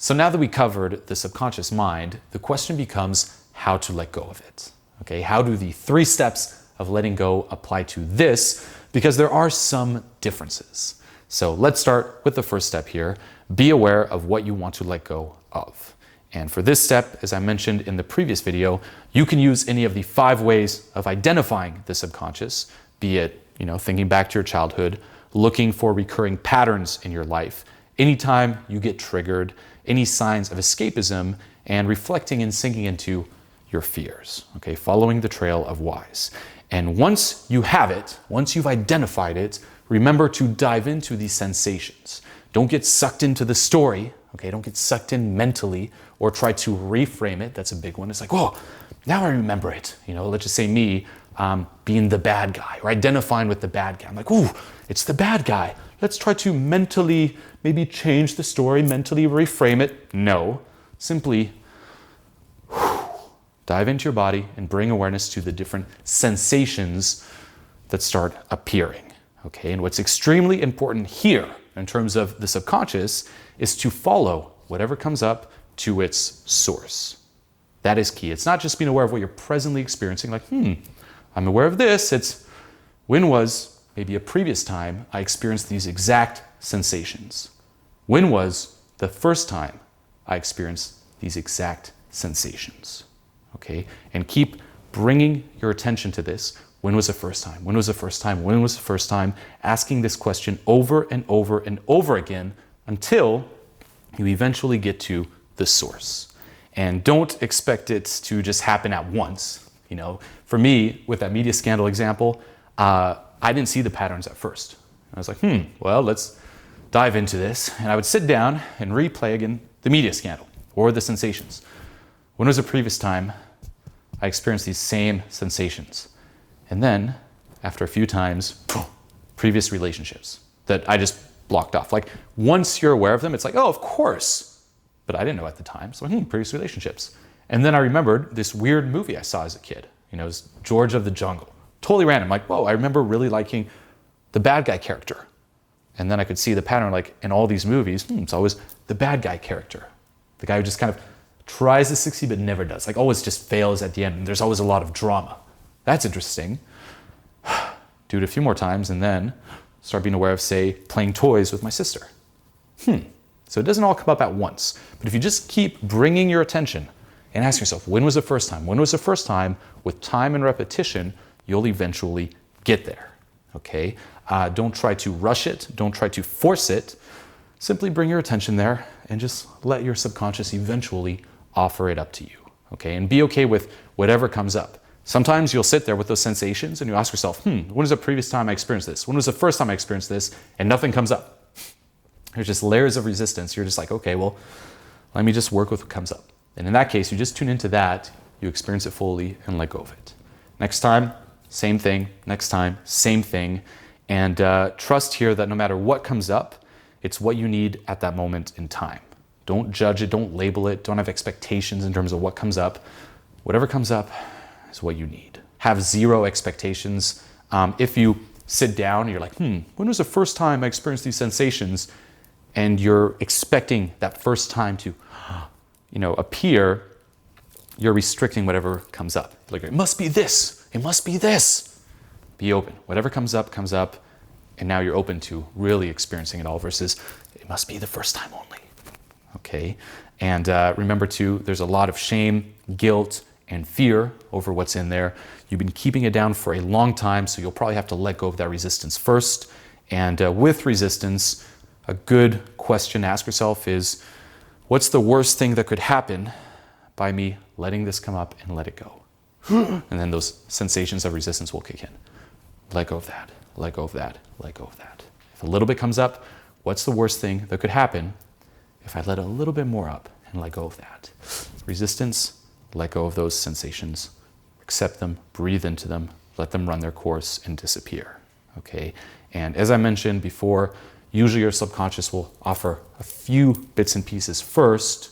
So now that we covered the subconscious mind, the question becomes how to let go of it. Okay, how do the 3 steps of letting go apply to this? Because there are some differences. So let's start with the first step here. Be aware of what you want to let go of. And for this step, as I mentioned in the previous video, you can use any of the 5 ways of identifying the subconscious, be it, thinking back to your childhood, looking for recurring patterns in your life, anytime you get triggered, any signs of escapism, and reflecting and sinking into your fears, okay, following the trail of whys. And once you have it, once you've identified it, remember to dive into these sensations. Don't get sucked into the story, okay? Don't get sucked in mentally or try to reframe it. That's a big one. It's like, oh, now I remember it. Let's just say me being the bad guy or identifying with the bad guy. I'm like, ooh, it's the bad guy. Let's try to mentally maybe change the story, mentally reframe it. No, simply dive into your body and bring awareness to the different sensations that start appearing, okay? And what's extremely important here in terms of the subconscious is to follow whatever comes up to its source. That is key. It's not just being aware of what you're presently experiencing, like, I'm aware of this. It's when was maybe a previous time I experienced these exact sensations? When was the first time I experienced these exact sensations? Okay, and keep bringing your attention to this. When was the first time? When was the first time? When was the first time? Asking this question over and over and over again until you eventually get to the source. And don't expect it to just happen at once. For me, with that media scandal example, I didn't see the patterns at first. I was like, well, let's dive into this. And I would sit down and replay again the media scandal or the sensations. When was the previous time I experienced these same sensations? And then, after a few times, previous relationships that I just blocked off. Like, once you're aware of them, it's like, oh, of course. But I didn't know at the time. So, previous relationships. And then I remembered this weird movie I saw as a kid. It was George of the Jungle. Totally random. Like, whoa, I remember really liking the bad guy character. And then I could see the pattern, like, in all these movies, it's always the bad guy character. The guy who just kind of tries to succeed but never does. Like, always just fails at the end. And there's always a lot of drama. That's interesting. Do it a few more times and then start being aware of, say, playing toys with my sister. So it doesn't all come up at once. But if you just keep bringing your attention and ask yourself, when was the first time? When was the first time? With time and repetition, you'll eventually get there, okay? Don't try to rush it. Don't try to force it. Simply bring your attention there and just let your subconscious eventually offer it up to you, okay? And be okay with whatever comes up. Sometimes you'll sit there with those sensations and you ask yourself, when was the previous time I experienced this? When was the first time I experienced this? And nothing comes up. There's just layers of resistance. You're just like, okay, well, let me just work with what comes up. And in that case, you just tune into that, you experience it fully and let go of it. Next time, same thing. Next time, same thing. And trust here that no matter what comes up, it's what you need at that moment in time. Don't judge it, don't label it, don't have expectations in terms of what comes up. Whatever comes up is what you need. Have zero expectations. If you sit down and you're like, when was the first time I experienced these sensations? And you're expecting that first time to, appear, you're restricting whatever comes up. Like, it must be this, it must be this. Be open. Whatever comes up, and now you're open to really experiencing it all versus it must be the first time only. Okay? And remember too, there's a lot of shame, guilt, and fear over what's in there. You've been keeping it down for a long time, so you'll probably have to let go of that resistance first. And with resistance, a good question to ask yourself is, what's the worst thing that could happen by me letting this come up and let it go? And then those sensations of resistance will kick in. Let go of that, let go of that, let go of that. If a little bit comes up, what's the worst thing that could happen if I let a little bit more up and let go of that? Resistance, let go of those sensations, accept them, breathe into them, let them run their course and disappear, okay? And as I mentioned before, usually your subconscious will offer a few bits and pieces first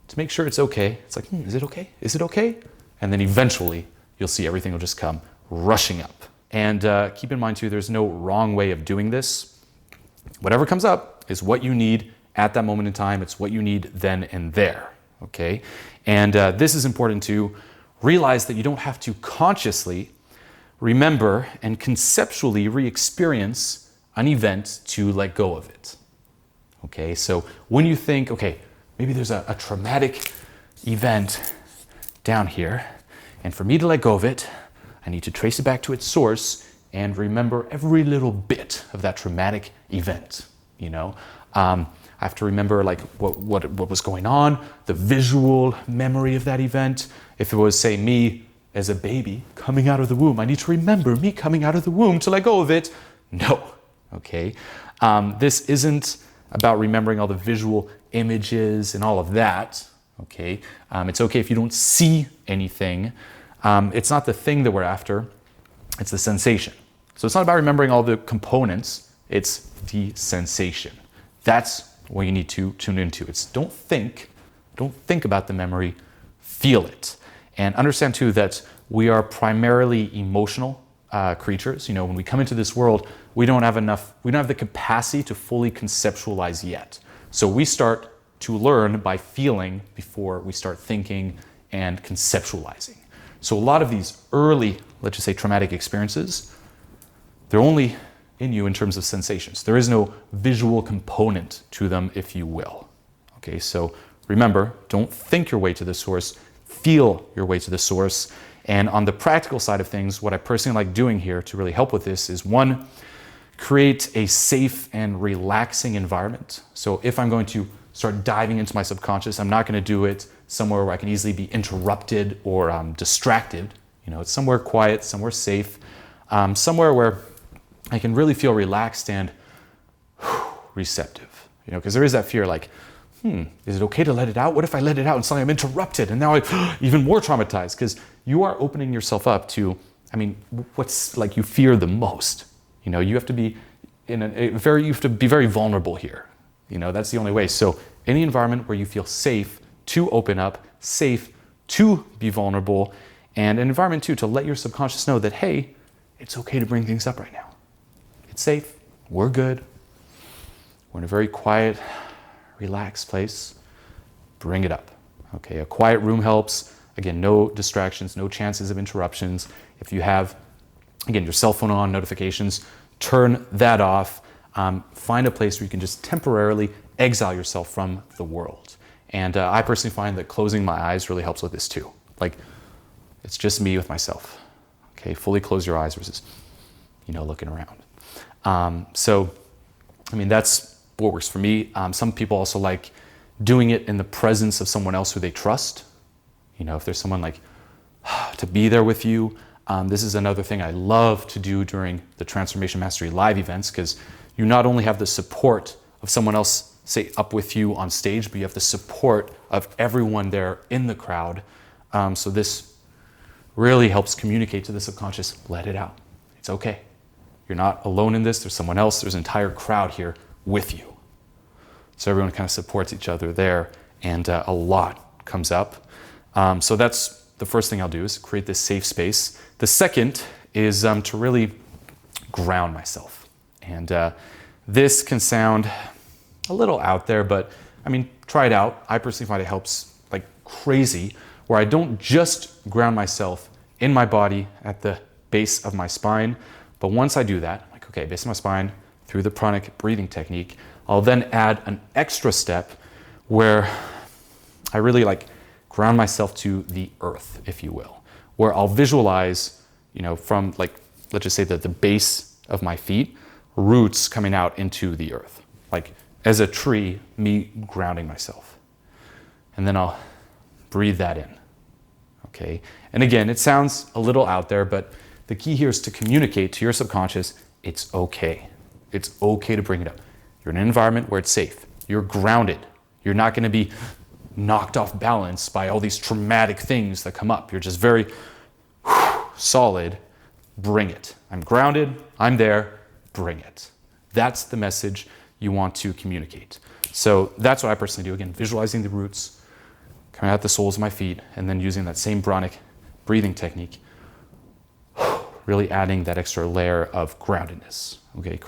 to make sure it's okay. It's like, is it okay? Is it okay? And then eventually you'll see everything will just come rushing up. And keep in mind too, there's no wrong way of doing this. Whatever comes up is what you need at that moment in time. It's what you need then and there, okay? And this is important to realize that you don't have to consciously remember and conceptually re-experience an event to let go of it, okay? So when you think, okay, maybe there's a traumatic event down here, and for me to let go of it, I need to trace it back to its source and remember every little bit of that traumatic event, you know? I have to remember like what was going on, the visual memory of that event. If it was, say, me as a baby coming out of the womb, I need to remember me coming out of the womb to let go of it. No, okay? This isn't about remembering all the visual images and all of that, okay? It's okay if you don't see anything. It's not the thing that we're after, it's the sensation. So it's not about remembering all the components, it's the sensation. That's what you need to tune into. It's don't think about the memory, feel it. And understand too that we are primarily emotional creatures. You know, when we come into this world, we don't have the capacity to fully conceptualize yet. So we start to learn by feeling before we start thinking and conceptualizing. So a lot of these early, let's just say, traumatic experiences, they're only in you in terms of sensations. There is no visual component to them, if you will. Okay, so remember, don't think your way to the source, feel your way to the source. And on the practical side of things, what I personally like doing here to really help with this is, one, create a safe and relaxing environment. So if I'm going to start diving into my subconscious, I'm not going to do it somewhere where I can easily be interrupted or distracted. You know, it's somewhere quiet, somewhere safe, somewhere where I can really feel relaxed and receptive. You know, because there is that fear like, is it okay to let it out? What if I let it out and suddenly I'm interrupted and now I'm even more traumatized? Because you are opening yourself up to, I mean, what's like you fear the most? You know, you have to be very vulnerable here. You know, that's the only way. So any environment where you feel safe to open up, safe to be vulnerable, and an environment too to let your subconscious know that, hey, it's okay to bring things up right now. It's safe, we're good, we're in a very quiet, relaxed place, bring it up. Okay, a quiet room helps. Again, no distractions, no chances of interruptions. If you have, again, your cell phone on, notifications, turn that off. Find a place where you can just temporarily exile yourself from the world. And I personally find that closing my eyes really helps with this too. Like, it's just me with myself. Okay, fully close your eyes versus, you know, looking around. So, I mean, that's what works for me. Some people also like doing it in the presence of someone else who they trust. You know, if there's someone like to be there with you. This is another thing I love to do during the Transformation Mastery live events, because you not only have the support of someone else, say, up with you on stage, but you have the support of everyone there in the crowd. So this really helps communicate to the subconscious, let it out. It's okay. You're not alone in this. There's someone else. There's an entire crowd here with you. So everyone kind of supports each other there, and a lot comes up. So that's the first thing I'll do, is create this safe space. The second is to really ground myself. And this can sound a little out there, but I mean, try it out. I personally find it helps like crazy, where I don't just ground myself in my body at the base of my spine, but once I do that, I'm like, okay, base of my spine, through the pranic breathing technique, I'll then add an extra step where I really like ground myself to the earth, if you will, where I'll visualize, you know, from like, let's just say that the base of my feet, roots coming out into the earth, like as a tree, me grounding myself. And then I'll breathe that in, okay? And again, it sounds a little out there, but the key here is to communicate to your subconscious, it's okay. It's okay to bring it up. You're in an environment where it's safe. You're grounded. You're not gonna be knocked off balance by all these traumatic things that come up. You're just very solid. Bring it. I'm grounded. I'm there. Bring it. That's the message you want to communicate. So that's what I personally do. Again, visualizing the roots, coming out the soles of my feet, and then using that same pranic breathing technique, really adding that extra layer of groundedness. Okay,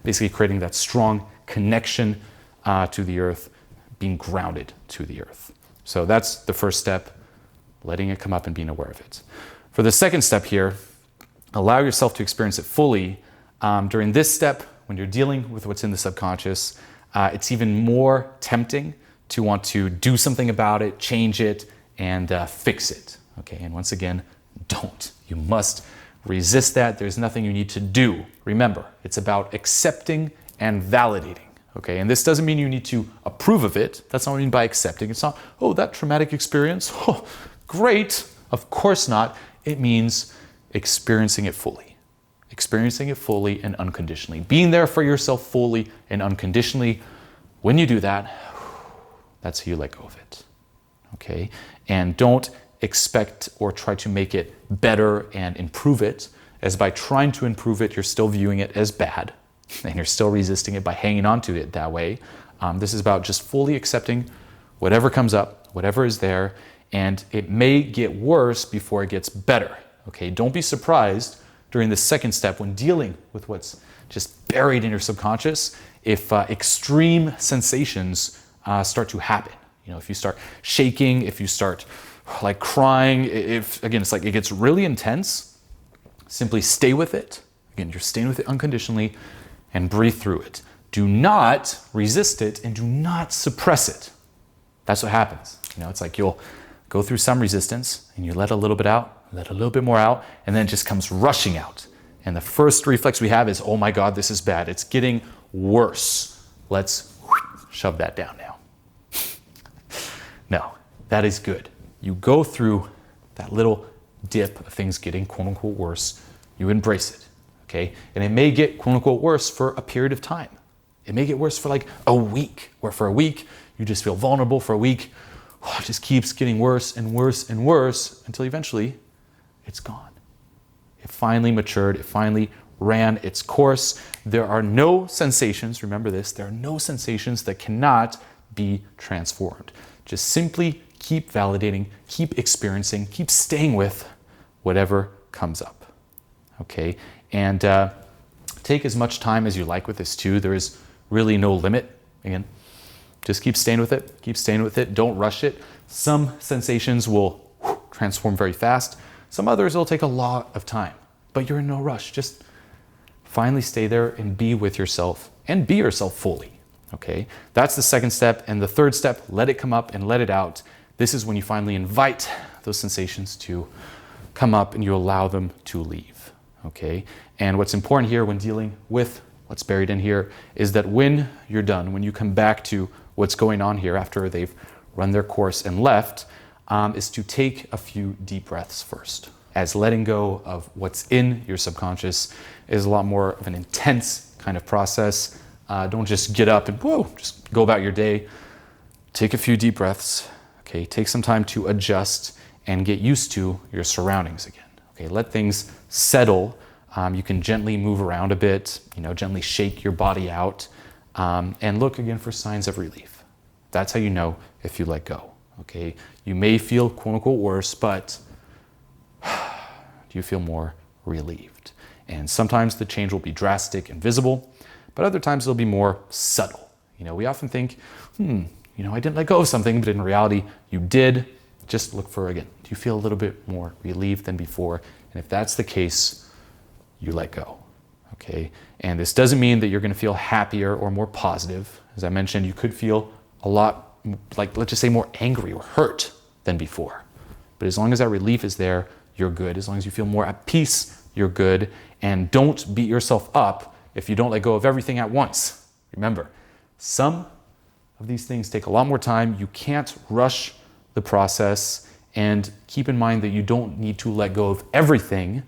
basically creating that strong connection to the earth, being grounded to the earth. So that's the first step, letting it come up and being aware of it. For the second step here, allow yourself to experience it fully. During this step, when you're dealing with what's in the subconscious, it's even more tempting to want to do something about it, change it, and fix it. Okay, and once again, don't. You must resist that. There's nothing you need to do. Remember, it's about accepting and validating. Okay, and this doesn't mean you need to approve of it. That's not what I mean by accepting. It's not, oh, that traumatic experience, oh, great. Of course not. It means experiencing it fully. Experiencing it fully and unconditionally. Being there for yourself fully and unconditionally. When you do that, that's how you let go of it. Okay, and don't expect or try to make it better and improve it, as by trying to improve it, you're still viewing it as bad and you're still resisting it by hanging on to it that way. This is about just fully accepting whatever comes up, whatever is there, and it may get worse before it gets better. Okay, don't be surprised during the second step when dealing with what's just buried in your subconscious if extreme sensations start to happen. You know, if you start shaking, if you start like crying, if again, it's like it gets really intense, simply stay with it. Again, you're staying with it unconditionally and breathe through it. Do not resist it and do not suppress it. That's what happens. You know, it's like you'll go through some resistance and you let a little bit out, let a little bit more out, and then it just comes rushing out. And the first reflex we have is, oh my God, this is bad. It's getting worse. Let's shove that down now. No, that is good. You go through that little dip of things getting quote unquote worse. You embrace it, okay? And it may get quote unquote worse for a period of time. It may get worse for like a week, where for a week you just feel vulnerable. For a week, it just keeps getting worse and worse and worse until eventually it's gone. It finally matured. It finally ran its course. There are no sensations, remember this, there are no sensations that cannot be transformed. Just simply keep validating, keep experiencing, keep staying with whatever comes up, okay? And take as much time as you like with this too. There is really no limit. Again, just keep staying with it, keep staying with it. Don't rush it. Some sensations will transform very fast. Some others will take a lot of time, but you're in no rush. Just finally stay there and be with yourself and be yourself fully, okay? That's the second step. And the third step, let it come up and let it out. This is when you finally invite those sensations to come up and you allow them to leave, okay? And what's important here when dealing with what's buried in here is that when you're done, when you come back to what's going on here after they've run their course and left, is to take a few deep breaths first, as letting go of what's in your subconscious is a lot more of an intense kind of process. Don't just get up and whoa, just go about your day. Take a few deep breaths, okay? Take some time to adjust and get used to your surroundings again, okay? Let things settle. You can gently move around a bit, you know, gently shake your body out, and look again for signs of relief. That's how you know if you let go, okay? You may feel quote unquote worse, but do you feel more relieved? And sometimes the change will be drastic and visible, but other times it'll be more subtle. You know, we often think, you know, I didn't let go of something, but in reality, you did. Just look for, again, do you feel a little bit more relieved than before? And if that's the case, you let go, okay? And this doesn't mean that you're gonna feel happier or more positive. As I mentioned, you could feel a lot, like, let's just say more angry or hurt than before. But as long as that relief is there, you're good. As long as you feel more at peace, you're good. And don't beat yourself up if you don't let go of everything at once. Remember, some of these things take a lot more time. You can't rush the process, and keep in mind that you don't need to let go of everything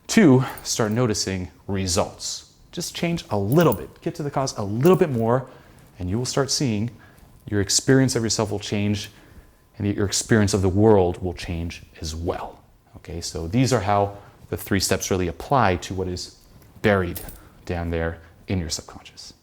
to start noticing results. Just change a little bit, get to the cause a little bit more, and you will start seeing your experience of yourself will change, and your experience of the world will change as well. Okay, so these are how the 3 steps really apply to what is buried down there in your subconscious.